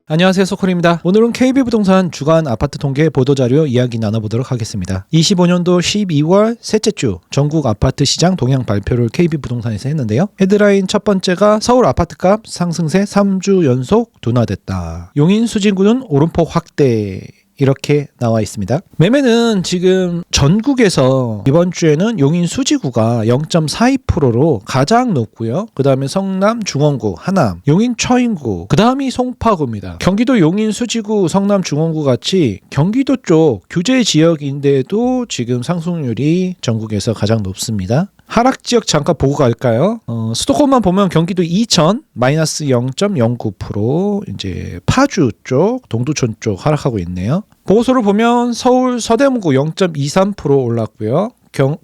안녕하세요, 소콜입니다. 오늘은 KB부동산 주간 아파트 통계 보도자료 이야기 나눠보도록 하겠습니다. 25년도 12월 셋째 주 전국 아파트 시장 동향 발표를 KB부동산에서 했는데요. 헤드라인 첫 번째가 서울 아파트값 상승세 3주 연속 둔화됐다. 용인 수진구는 오름폭 확대. 이렇게 나와 있습니다. 매매는 지금 전국에서 이번 주에는 용인 수지구가 0.42%로 가장 높고요. 그 다음에 성남 중원구, 하남, 용인 처인구, 그 다음이 송파구입니다. 경기도 용인 수지구, 성남 중원구 같이 경기도 쪽 규제 지역인데도 지금 상승률이 전국에서 가장 높습니다. 하락 지역 잠깐 보고 갈까요? 수도권만 보면 경기도 이천 마이너스 0.09%, 이제 파주 쪽, 동두천 쪽 하락하고 있네요. 보고서를 보면 서울 서대문구 0.23% 올랐고요.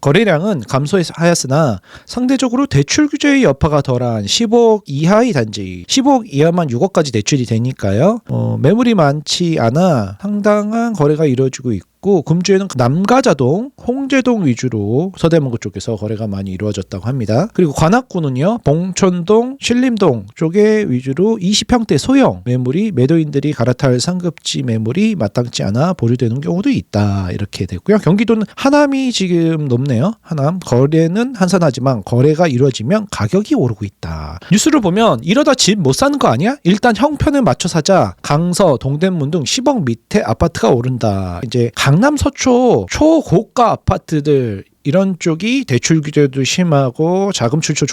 거래량은 감소하였으나 상대적으로 대출 규제의 여파가 덜한 15억 이하의 단지, 15억 이하만 6억까지 대출이 되니까요. 매물이 많지 않아 상당한 거래가 이루어지고 있고, 금주에는 남가자동, 홍제동 위주로 서대문구 쪽에서 거래가 많이 이루어졌다고 합니다. 그리고 관악구는요, 봉천동, 신림동 쪽에 위주로 20평대 소형 매물이 매도인들이 갈아탈 상급지 매물이 마땅치 않아 보류되는 경우도 있다. 이렇게 됐고요. 경기도는 하남이 지금 높네요. 하남 거래는 한산하지만 거래가 이루어지면 가격이 오르고 있다. 뉴스를 보면 이러다 집 못 사는 거 아니야? 일단 형편에 맞춰 사자. 강서, 동대문 등 10억 밑에 아파트가 오른다. 이제 강남 서초 초고가 아파트들 이런 쪽이 대출 규제도 심하고 자금 출처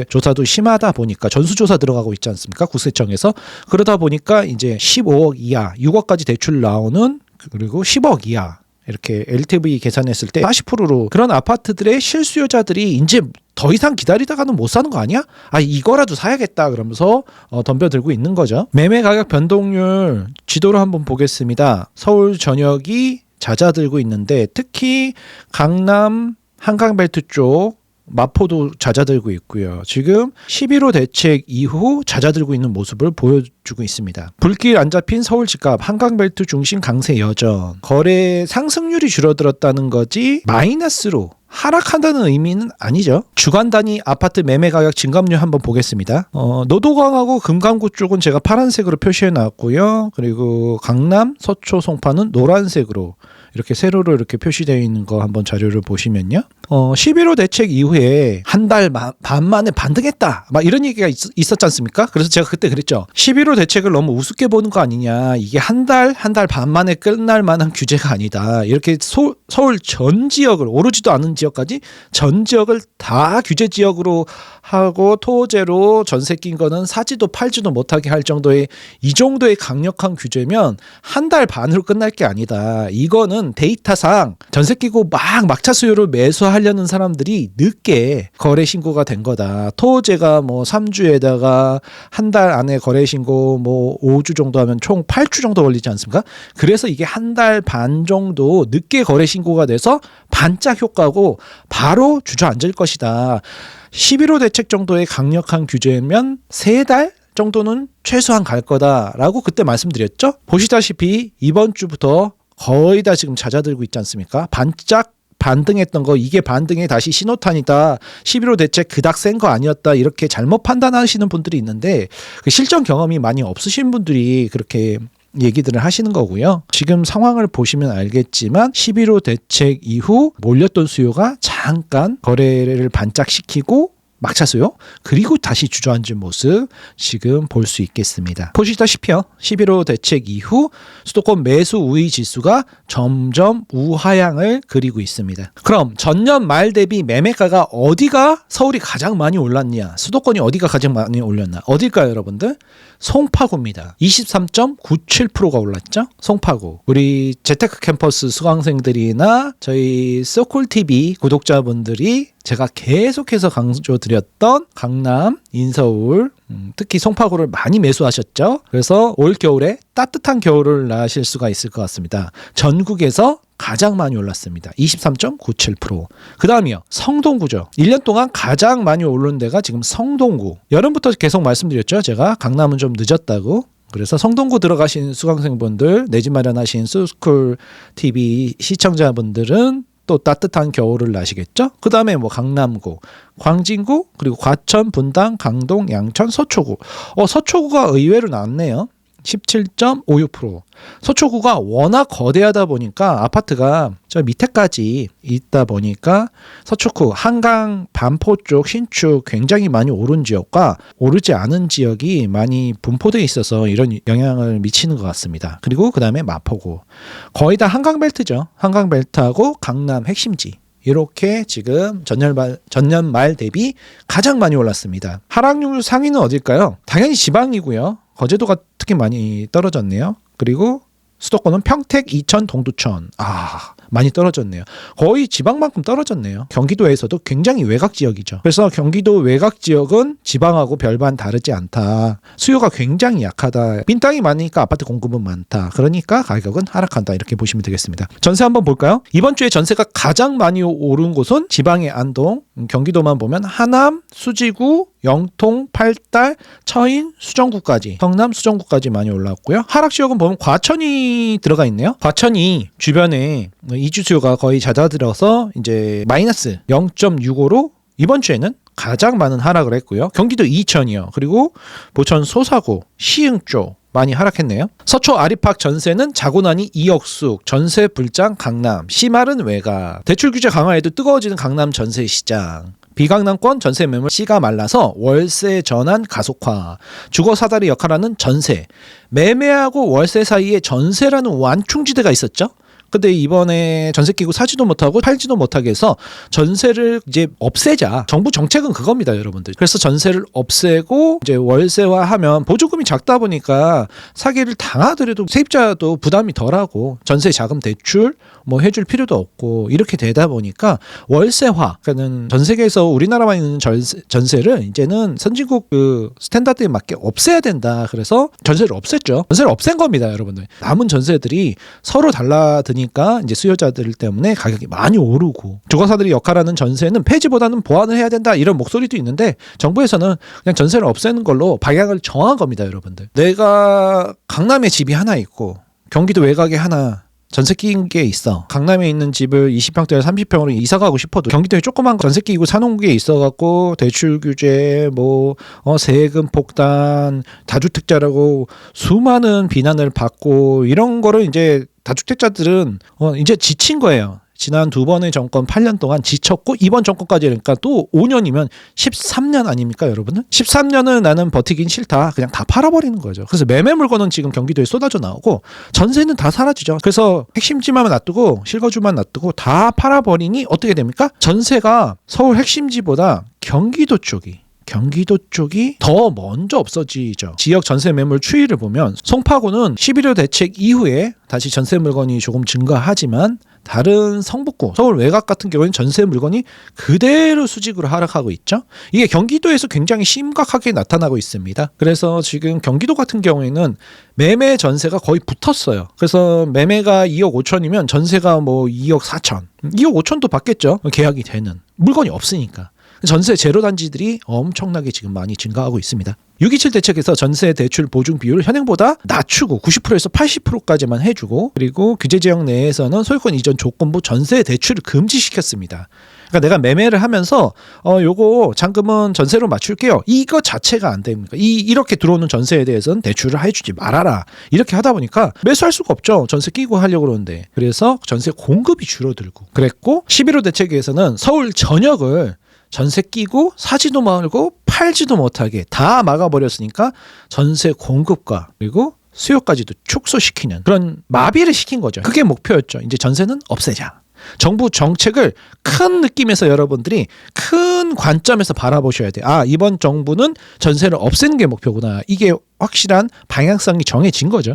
조사도 심하다 보니까 전수조사 들어가고 있지 않습니까? 국세청에서. 그러다 보니까 이제 15억 이하, 6억까지 대출 나오는, 그리고 10억 이하 이렇게 LTV 계산했을 때 40%로 그런 아파트들의 실수요자들이 이제 더 이상 기다리다가는 못 사는 거 아니야? 이거라도 사야겠다 그러면서 덤벼들고 있는 거죠. 매매 가격 변동률 지도를 한번 보겠습니다. 서울 전역이 잦아들고 있는데 특히 강남 한강벨트 쪽 마포도 잦아들고 있고요. 지금 11호 대책 이후 잦아들고 있는 모습을 보여주고 있습니다. 불길 안 잡힌 서울 집값, 한강벨트 중심 강세 여전. 거래 상승률이 줄어들었다는 거지 마이너스로 하락한다는 의미는 아니죠. 주간 단위 아파트 매매 가격 증감률 한번 보겠습니다. 노도강하고 금강구 쪽은 제가 파란색으로 표시해 놨고요. 그리고 강남, 서초, 송파는 노란색으로 이렇게 세로로 이렇게 표시되어 있는 거 한번 자료를 보시면요. 11호 대책 이후에 한 달 반 만에 반등했다. 막 이런 얘기가 있었지 않습니까? 그래서 제가 그때 그랬죠. 11호 대책을 너무 우습게 보는 거 아니냐. 이게 한 달 반 만에 끝날 만한 규제가 아니다. 이렇게 서울 전 지역을, 오르지도 않은 지역까지 전 지역을 다 규제 지역으로 하고 토제로 전세 낀 거는 사지도 팔지도 못하게 할 정도의 이 정도의 강력한 규제면 한 달 반으로 끝날 게 아니다. 이거는 데이터상 전세 끼고 막차 수요를 매수하려는 사람들이 늦게 거래 신고가 된 거다. 토제가 뭐 3주에다가 한 달 안에 거래 신고 뭐 5주 정도 하면 총 8주 정도 걸리지 않습니까? 그래서 이게 한 달 반 정도 늦게 거래 신고가 돼서 반짝 효과고 바로 주저앉을 것이다. 11호 대책 정도의 강력한 규제면 3달 정도는 최소한 갈 거다라고 그때 말씀드렸죠. 보시다시피 이번 주부터 거의 다 지금 잦아들고 있지 않습니까? 반짝 반등했던 거 이게 반등의 다시 신호탄이다. 11호 대책 그닥 센 거 아니었다. 이렇게 잘못 판단하시는 분들이 있는데 그 실전 경험이 많이 없으신 분들이 그렇게 얘기들을 하시는 거고요. 지금 상황을 보시면 알겠지만 11호 대책 이후 몰렸던 수요가 잠깐 거래를 반짝시키고 막차 수요, 그리고 다시 주저앉은 모습 지금 볼 수 있겠습니다. 보시다시피요. 11호 대책 이후 수도권 매수 우위 지수가 점점 우하향을 그리고 있습니다. 그럼 전년 말 대비 매매가가 어디가 서울이 가장 많이 올랐냐, 수도권이 어디가 가장 많이 올렸나, 어딜까요 여러분들? 송파구입니다. 23.97%가 올랐죠. 송파구. 우리 재테크 캠퍼스 수강생들이나 저희 소콜TV 구독자분들이 제가 계속해서 강조드렸던 강남, 인서울, 특히 송파구를 많이 매수하셨죠. 그래서 올 겨울에 따뜻한 겨울을 나실 수가 있을 것 같습니다. 전국에서 가장 많이 올랐습니다. 23.97%. 그 다음이요. 성동구죠. 1년 동안 가장 많이 오른 데가 지금 성동구. 여름부터 계속 말씀드렸죠. 제가 강남은 좀 늦었다고. 그래서 성동구 들어가신 수강생분들, 내 집 마련하신 소스쿨TV 시청자분들은 또 따뜻한 겨울을 나시겠죠. 그 다음에 뭐 강남구, 광진구, 그리고 과천, 분당, 강동, 양천, 서초구. 서초구가 의외로 낮네요. 17.56%. 서초구가 워낙 거대하다 보니까 아파트가 저 밑에까지 있다 보니까 서초구, 한강, 반포 쪽, 신축 굉장히 많이 오른 지역과 오르지 않은 지역이 많이 분포되어 있어서 이런 영향을 미치는 것 같습니다. 그리고 그 다음에 마포구. 거의 다 한강벨트죠. 한강벨트하고 강남 핵심지. 이렇게 지금 전년 말 대비 가장 많이 올랐습니다. 하락률 상위는 어딜까요? 당연히 지방이고요. 거제도가 특히 많이 떨어졌네요. 그리고 수도권은 평택, 이천, 동두천. 많이 떨어졌네요. 거의 지방만큼 떨어졌네요. 경기도에서도 굉장히 외곽 지역이죠. 그래서 경기도 외곽 지역은 지방하고 별반 다르지 않다. 수요가 굉장히 약하다. 빈 땅이 많으니까 아파트 공급은 많다. 그러니까 가격은 하락한다. 이렇게 보시면 되겠습니다. 전세 한번 볼까요? 이번 주에 전세가 가장 많이 오른 곳은 지방의 안동, 경기도만 보면 하남, 수지구, 영통, 팔달, 처인, 수정구까지, 성남, 수정구까지 많이 올랐고요. 하락 지역은 보면 과천이 들어가 있네요. 과천이 주변에 이주 수요가 거의 잦아들어서 이제 마이너스 0.65로 이번 주에는 가장 많은 하락을 했고요. 경기도 이천이요. 그리고 보천 소사구, 시흥 쪽 많이 하락했네요. 서초 아리팍 전세는 자고나니 2억숙, 전세 불장 강남, 시마른 외가, 대출 규제 강화에도 뜨거워지는 강남 전세 시장. 비강남권 전세 매물 씨가 말라서 월세 전환 가속화, 주거 사다리 역할하는 전세, 매매하고 월세 사이에 전세라는 완충지대가 있었죠. 근데 이번에 전세 끼고 사지도 못하고 팔지도 못하게 해서 전세를 이제 없애자. 정부 정책은 그겁니다, 여러분들. 그래서 전세를 없애고 이제 월세화하면 보조금이 작다 보니까 사기를 당하더라도 세입자도 부담이 덜하고 전세 자금 대출 뭐 해줄 필요도 없고 이렇게 되다 보니까 월세화, 그러니까는 전 세계에서 우리나라만 있는 전세를 이제는 선진국 그 스탠다드에 맞게 없애야 된다. 그래서 전세를 없앴죠. 전세를 없앤 겁니다, 여러분들. 남은 전세들이 서로 달라드니까 이제 수요자들 때문에 가격이 많이 오르고, 주거사들이 역할하는 전세는 폐지보다는 보완을 해야 된다 이런 목소리도 있는데 정부에서는 그냥 전세를 없애는 걸로 방향을 정한 겁니다, 여러분들. 내가 강남에 집이 하나 있고 경기도 외곽에 하나 전세 끼인 게 있어. 강남에 있는 집을 20평대에서 30평으로 이사 가고 싶어도 경기도에 조그만 전세 끼고 사놓은 게 있어갖고 대출 규제, 세금 폭탄, 다주택자라고 수많은 비난을 받고 이런 거를 이제 다주택자들은 이제 지친 거예요. 지난 두 번의 정권 8년 동안 지쳤고 이번 정권까지 그러니까 또 5년이면 13년 아닙니까, 여러분은? 13년을 나는 버티긴 싫다. 그냥 다 팔아버리는 거죠. 그래서 매매 물건은 지금 경기도에 쏟아져 나오고 전세는 다 사라지죠. 그래서 핵심지만 놔두고 실거주만 놔두고 다 팔아버리니 어떻게 됩니까? 전세가 서울 핵심지보다 경기도 쪽이 더 먼저 없어지죠. 지역 전세 매물 추이를 보면 송파구는 11호 대책 이후에 다시 전세 물건이 조금 증가하지만 다른 성북구, 서울 외곽 같은 경우에는 전세 물건이 그대로 수직으로 하락하고 있죠. 이게 경기도에서 굉장히 심각하게 나타나고 있습니다. 그래서 지금 경기도 같은 경우에는 매매 전세가 거의 붙었어요. 그래서 매매가 2억 5천이면 전세가 뭐 2억 4천, 2억 5천도 받겠죠. 계약이 되는 물건이 없으니까. 전세 제로 단지들이 엄청나게 지금 많이 증가하고 있습니다. 627 대책에서 전세 대출 보증 비율을 현행보다 낮추고 90%에서 80%까지만 해주고, 그리고 규제 지역 내에서는 소유권 이전 조건부 전세 대출을 금지시켰습니다. 그러니까 내가 매매를 하면서 요거 잔금은 전세로 맞출게요. 이거 자체가 안 됩니까? 이렇게 들어오는 전세에 대해서는 대출을 해주지 말아라. 이렇게 하다 보니까 매수할 수가 없죠. 전세 끼고 하려고 그러는데. 그래서 전세 공급이 줄어들고 그랬고, 11호 대책에서는 서울 전역을 전세 끼고 사지도 말고 팔지도 못하게 다 막아버렸으니까 전세 공급과 그리고 수요까지도 축소시키는 그런 마비를 시킨 거죠. 그게 목표였죠. 이제 전세는 없애자. 정부 정책을 큰 느낌에서 여러분들이 큰 관점에서 바라보셔야 돼요. 이번 정부는 전세를 없애는 게 목표구나. 이게 확실한 방향성이 정해진 거죠.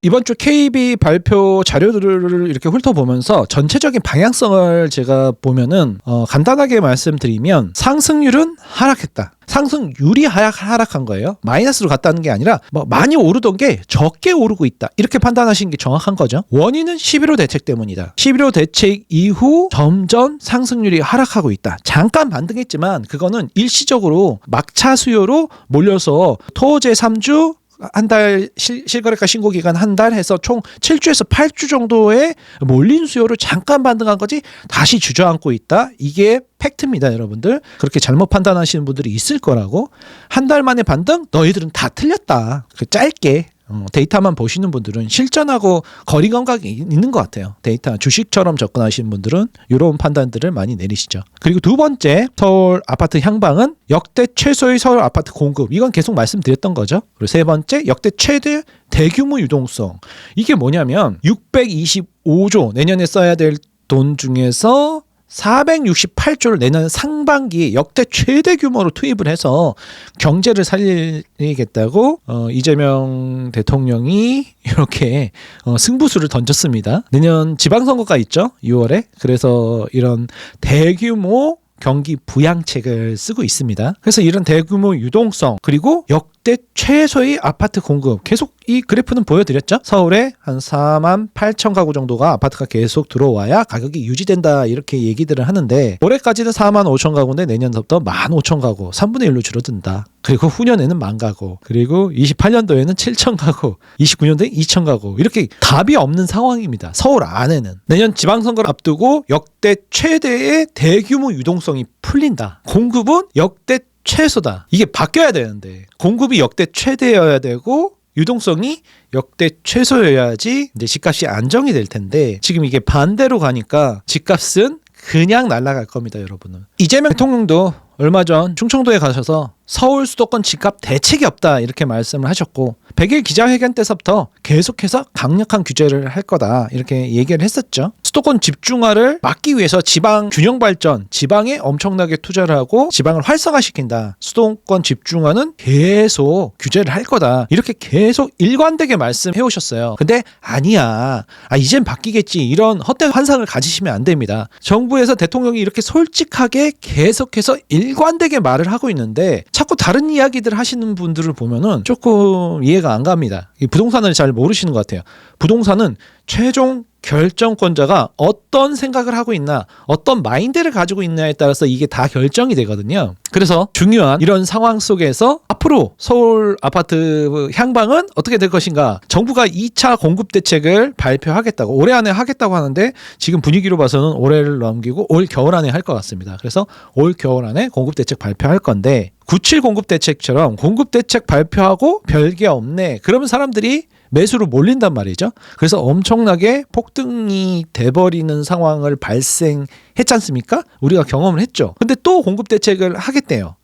이번 주 KB 발표 자료들을 이렇게 훑어보면서 전체적인 방향성을 제가 보면은 간단하게 말씀드리면 상승률은 하락했다. 상승률이 하락한 거예요. 마이너스로 갔다는 게 아니라 많이 오르던 게 적게 오르고 있다. 이렇게 판단하시는 게 정확한 거죠. 원인은 11호 대책 때문이다. 11호 대책 이후 점점 상승률이 하락하고 있다. 잠깐 반등했지만 그거는 일시적으로 막차 수요로 몰려서 토제 3주 한 달 실거래가 신고 기간 한 달 해서 총 7주에서 8주 정도의 몰린 수요를 잠깐 반등한 거지 다시 주저앉고 있다. 이게 팩트입니다, 여러분들. 그렇게 잘못 판단하시는 분들이 있을 거라고. 한 달 만에 반등? 너희들은 다 틀렸다. 짧게 데이터만 보시는 분들은 실전하고 거리 감각이 있는 것 같아요. 데이터 주식처럼 접근하시는 분들은 이런 판단들을 많이 내리시죠. 그리고 두 번째, 서울 아파트 향방은 역대 최소의 서울 아파트 공급. 이건 계속 말씀드렸던 거죠. 그리고 세 번째, 역대 최대 대규모 유동성. 이게 뭐냐면 625조 내년에 써야 될 돈 중에서 468조를 내년 상반기에 역대 최대 규모로 투입을 해서 경제를 살리겠다고 이재명 대통령이 이렇게 승부수를 던졌습니다. 내년 지방선거가 있죠. 6월에. 그래서 이런 대규모 경기 부양책을 쓰고 있습니다. 그래서 이런 대규모 유동성 그리고 역대 최소의 아파트 공급 계속 이 그래프는 보여드렸죠. 서울에 한 4만 8천 가구 정도가 아파트가 계속 들어와야 가격이 유지된다 이렇게 얘기들을 하는데 올해까지는 4만 5천 가구인데 내년부터 1만 5천 가구 3분의 1로 줄어든다. 그리고 후년에는 1만 가구 그리고 28년도에는 7천 가구 29년도에 2천 가구 이렇게 답이 없는 상황입니다. 서울 안에는 내년 지방선거를 앞두고 역대 최대의 대규모 유동성이 풀린다. 공급은 역대 최소다. 이게 바뀌어야 되는데 공급이 역대 최대여야 되고 유동성이 역대 최소여야지 이제 집값이 안정이 될 텐데 지금 이게 반대로 가니까 집값은 그냥 날아갈 겁니다, 여러분은. 이재명 대통령도 얼마 전 충청도에 가셔서 서울 수도권 집값 대책이 없다 이렇게 말씀을 하셨고 100일 기자회견 때서부터 계속해서 강력한 규제를 할 거다 이렇게 얘기를 했었죠. 수도권 집중화를 막기 위해서 지방 균형 발전, 지방에 엄청나게 투자를 하고 지방을 활성화시킨다. 수도권 집중화는 계속 규제를 할 거다. 이렇게 계속 일관되게 말씀해 오셨어요. 근데 아니야. 이젠 바뀌겠지. 이런 헛된 환상을 가지시면 안 됩니다. 정부에서 대통령이 이렇게 솔직하게 계속해서 일관되게 말을 하고 있는데 자꾸 다른 이야기들 하시는 분들을 보면은 조금 이해가 안 갑니다. 이 부동산을 잘 모르시는 것 같아요. 부동산은 최종 결정권자가 어떤 생각을 하고 있나 어떤 마인드를 가지고 있냐에 따라서 이게 다 결정이 되거든요. 그래서 중요한 이런 상황 속에서 앞으로 서울 아파트 향방은 어떻게 될 것인가. 정부가 2차 공급 대책을 발표하겠다고 올해 안에 하겠다고 하는데 지금 분위기로 봐서는 올해를 넘기고 올 겨울 안에 할 것 같습니다. 그래서 올 겨울 안에 공급 대책 발표할 건데 97 공급 대책처럼 공급 대책 발표하고 별게 없네. 그러면 사람들이 매수로 몰린단 말이죠. 그래서 엄청나게 폭등이 돼버리는 상황을 발생했지 않습니까? 우리가 경험을 했죠. 근데 또 공급 대책을 하겠대요.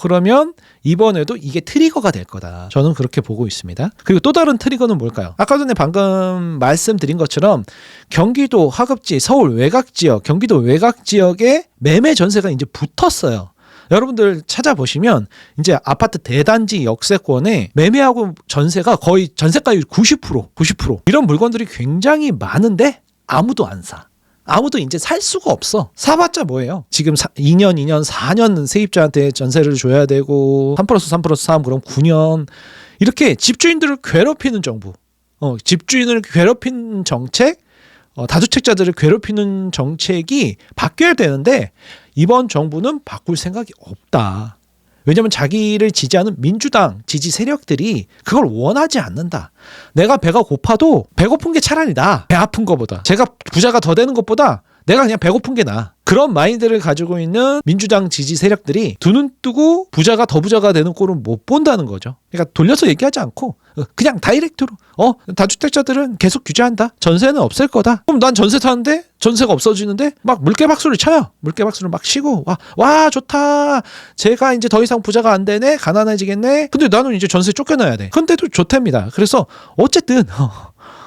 그러면 이번에도 이게 트리거가 될 거다. 저는 그렇게 보고 있습니다. 그리고 또 다른 트리거는 뭘까요? 아까 전에 방금 말씀드린 것처럼 경기도 하급지, 서울 외곽지역, 경기도 외곽지역에 매매 전세가 이제 붙었어요. 여러분들 찾아보시면 이제 아파트 대단지 역세권에 매매하고 전세가 거의 전세가율 90% 이런 물건들이 굉장히 많은데 아무도 안 사. 아무도 이제 살 수가 없어. 사봤자 뭐예요? 지금 2년, 4년 세입자한테 전세를 줘야 되고 3+3+3 그럼 9년 이렇게 집주인들을 괴롭히는 정부. 집주인을 괴롭히는 정책, 다주택자들을 괴롭히는 정책이 바뀌어야 되는데 이번 정부는 바꿀 생각이 없다. 왜냐하면 자기를 지지하는 민주당 지지 세력들이 그걸 원하지 않는다. 내가 배가 고파도 배고픈 게 차라리 나아. 배 아픈 것보다. 제가 부자가 더 되는 것보다 내가 그냥 배고픈 게 나아. 그런 마인드를 가지고 있는 민주당 지지 세력들이 두 눈 뜨고 부자가 더 부자가 되는 꼴은 못 본다는 거죠. 그러니까 돌려서 얘기하지 않고 그냥 다이렉트로 다주택자들은 계속 규제한다. 전세는 없을 거다. 그럼 난 전세 타는데 전세가 없어지는데 막 물개박수를 쳐요. 물개박수를 막 치고 와 좋다. 제가 이제 더 이상 부자가 안 되네. 가난해지겠네. 근데 나는 이제 전세 쫓겨나야 돼. 근데도 좋답니다. 그래서 어쨌든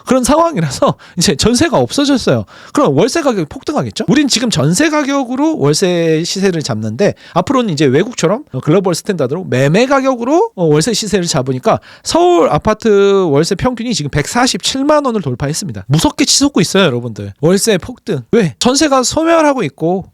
그런 상황이라서 이제 전세가 없어졌어요. 그럼 월세 가격이 폭등하겠죠? 우린 지금 전세 가격으로 월세 시세를 잡는데 앞으로는 이제 외국처럼 글로벌 스탠다드로 매매 가격으로 월세 시세를 잡으니까 서울 아파트 월세 평균이 지금 147만 원을 돌파했습니다. 무섭게 치솟고 있어요, 여러분들. 월세 폭등. 왜? 전세가 소멸하고 있고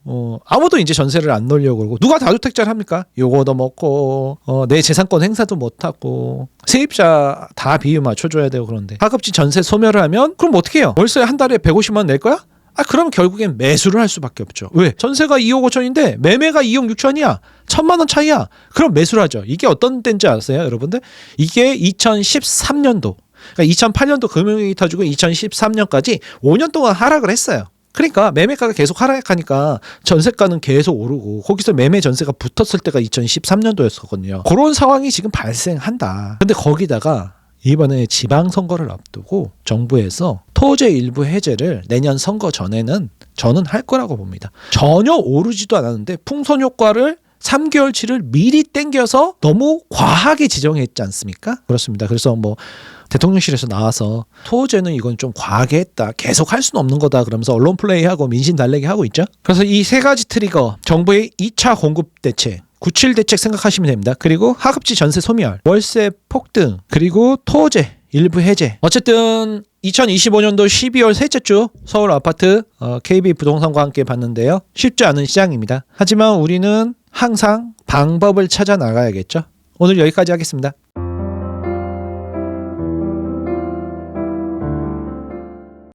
아무도 이제 전세를 안 놓으려고 그러고 누가 다주택자를 합니까? 요거도 먹고 내 재산권 행사도 못하고 세입자 다 비율 맞춰줘야 되고 그런데 하급지 전세 소멸을 하면 그럼 어떻게 해요? 월세 한 달에 150만 원 낼 거야? 그럼 결국엔 매수를 할 수밖에 없죠. 왜? 전세가 2억 5천인데 매매가 2억 6천이야. 1,000만 원 차이야. 그럼 매수를 하죠. 이게 어떤 때인지 아세요, 여러분들? 이게 2013년도. 그러니까 2008년도 금융위기 터지고 2013년까지 5년 동안 하락을 했어요. 그러니까 매매가가 계속 하락하니까 전세가는 계속 오르고 거기서 매매 전세가 붙었을 때가 2013년도였었거든요. 그런 상황이 지금 발생한다. 근데 거기다가 이번에 지방선거를 앞두고 정부에서 토지 일부 해제를 내년 선거 전에는 저는 할 거라고 봅니다. 전혀 오르지도 않았는데 풍선 효과를 3개월치를 미리 땡겨서 너무 과하게 지정했지 않습니까? 그렇습니다. 그래서 뭐 대통령실에서 나와서 토제는 이건 좀 과하게 했다. 계속 할 수는 없는 거다. 그러면서 언론 플레이하고 민심 달래기 하고 있죠. 그래서 이 세 가지 트리거, 정부의 2차 공급 대책, 97 대책 생각하시면 됩니다. 그리고 하급지 전세 소멸, 월세 폭등, 그리고 토제 일부 해제. 어쨌든 2025년도 12월 셋째 주 서울 아파트 KB 부동산과 함께 봤는데요. 쉽지 않은 시장입니다. 하지만 우리는 항상 방법을 찾아 나가야겠죠. 오늘 여기까지 하겠습니다.